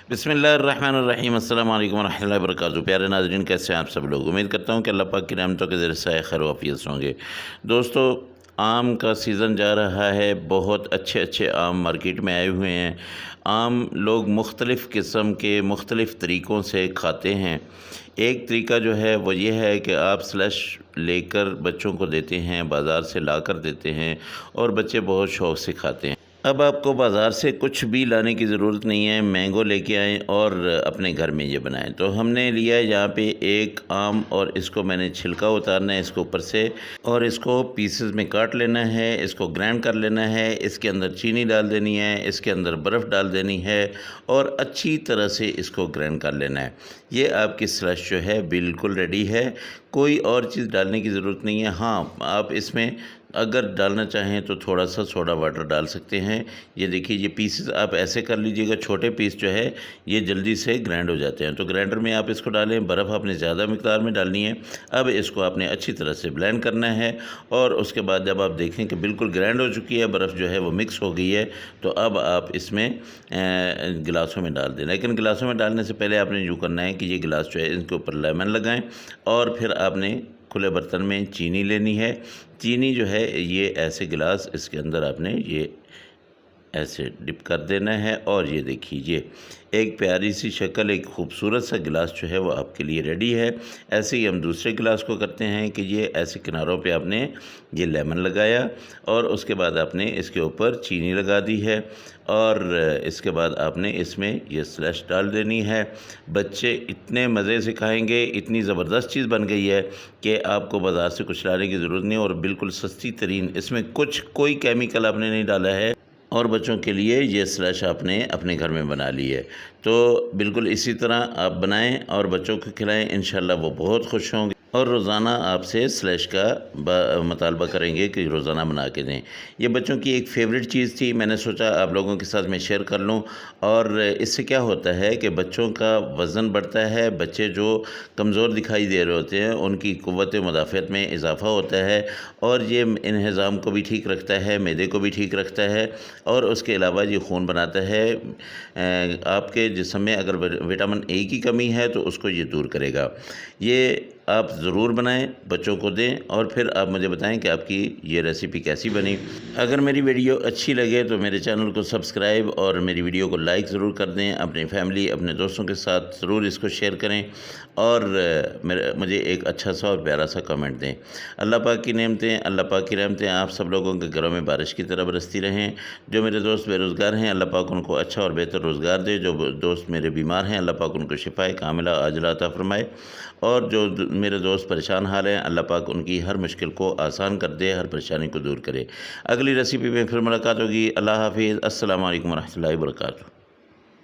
बिस्मिल्लाहिर्रहमानिर्रहीम अस्सलाम वालेकुम रहमतुल्लाहि व बरकातहू। प्यारे नाज़रीन, कैसे हैं आप सब लोग। उम्मीद करता हूँ कि अल्लाह पाक की रहमतों के ज़रिए से खैर वाफ़ियत से होंगे। दोस्तों, आम का सीज़न जा रहा है। बहुत अच्छे अच्छे आम मार्केट में आए हुए हैं। आम लोग मुख्तलिफ़ किस्म के मुख्तलिफ़ तरीक़ों से खाते हैं। एक तरीका जो है वो ये है कि आप स्लश लेकर बच्चों को देते हैं, बाज़ार से ला कर देते हैं और बच्चे बहुत शौक़ से खाते हैं। अब आपको बाज़ार से कुछ भी लाने की ज़रूरत नहीं है, मैंगो लेके आएँ और अपने घर में ये बनाएँ। तो हमने लिया यहाँ पे एक आम और इसको मैंने छिलका उतारना है इसको ऊपर से, और इसको पीसेस में काट लेना है, इसको ग्राइंड कर लेना है। इसके अंदर चीनी डाल देनी है, इसके अंदर बर्फ़ डाल देनी है और अच्छी तरह से इसको ग्राइंड कर लेना है। ये आपकी स्लश जो है बिल्कुल रेडी है। कोई और चीज़ डालने की ज़रूरत नहीं है। हाँ, आप इसमें अगर डालना चाहें तो थोड़ा सा सोडा वाटर डाल सकते हैं। ये देखिए, ये पीसेस आप ऐसे कर लीजिएगा, छोटे पीस जो है ये जल्दी से ग्राइंड हो जाते हैं। तो ग्राइंडर में आप इसको डालें, बर्फ़ आपने ज़्यादा मिक़दार में डालनी है। अब इसको आपने अच्छी तरह से ब्लेंड करना है और उसके बाद जब आप देखें कि बिल्कुल ग्राइंड हो चुकी है, बर्फ़ जो है वो मिक्स हो गई है, तो अब आप इसमें गिलासों में डाल दें। लेकिन गिलासों में डालने से पहले आपने यूँ करना है कि ये गिलास जो है इनके ऊपर लेमन लगाएँ और फिर आपने खुले बर्तन में चीनी लेनी है। चीनी जो है ये ऐसे गिलास इसके अंदर आपने ये ऐसे डिप कर देना है और ये देखिए, ये एक प्यारी सी शक्ल, एक खूबसूरत सा गिलास जो है वो आपके लिए रेडी है। ऐसे ही हम दूसरे गिलास को करते हैं कि ये ऐसे किनारों पे आपने ये लेमन लगाया और उसके बाद आपने इसके ऊपर चीनी लगा दी है और इसके बाद आपने इसमें ये स्लश डाल देनी है। बच्चे इतने मज़े से खाएंगे, इतनी ज़बरदस्त चीज़ बन गई है कि आपको बाज़ार से कुछ लाने की ज़रूरत नहीं और बिल्कुल सस्ती तरीन, इसमें कोई केमिकल आपने नहीं डाला है और बच्चों के लिए ये स्लश आपने अपने घर में बना ली है। तो बिल्कुल इसी तरह आप बनाएं और बच्चों को खिलाएं, इंशाल्लाह वो बहुत खुश होंगे और रोज़ाना आपसे स्लश का मुतालबा करेंगे कि रोज़ाना बना के दें। ये बच्चों की एक फ़ेवरेट चीज़ थी, मैंने सोचा आप लोगों के साथ मैं शेयर कर लूँ। और इससे क्या होता है कि बच्चों का वज़न बढ़ता है, बच्चे जो कमज़ोर दिखाई दे रहे होते हैं उनकी क़ुव्वत मुदाफ़अत में इजाफ़ा होता है और ये इन्हिज़ाम को भी ठीक रखता है, मैदे को भी ठीक रखता है और उसके अलावा ये खून बनाता है। आपके जिस्म में अगर विटामिन ए की कमी है तो उसको ये दूर करेगा। ये आप ज़रूर बनाएं, बच्चों को दें और फिर आप मुझे बताएं कि आपकी ये रेसिपी कैसी बनी। अगर मेरी वीडियो अच्छी लगे तो मेरे चैनल को सब्सक्राइब और मेरी वीडियो को लाइक ज़रूर कर दें। अपनी फैमिली, अपने दोस्तों के साथ ज़रूर इसको शेयर करें और मुझे एक अच्छा सा और प्यारा सा कमेंट दें। अल्लाह पाक की नेमतें, अल्लाह पाक की रहमतें आप सब लोगों के घरों में बारिश की तरह बरसती रहें। जो मेरे दोस्त बेरोज़गार हैं, अल्लाह पाक उनको अच्छा और बेहतर रोज़गार दे। जो दोस्त मेरे बीमार हैं, अल्लाह पाक उनको शिफ़ाए कामिला आजिला अता फ़रमाए। और जो मेरे दोस्त परेशान हाल हैं, अल्लाह पाक उनकी हर मुश्किल को आसान कर दे, हर परेशानी को दूर करे। अगली रेसिपी में फिर मुलाकात होगी। अल्लाह हाफ़िज़। अस्सलामु अलैकुम व रहमतुल्लाहि व बरकातहू।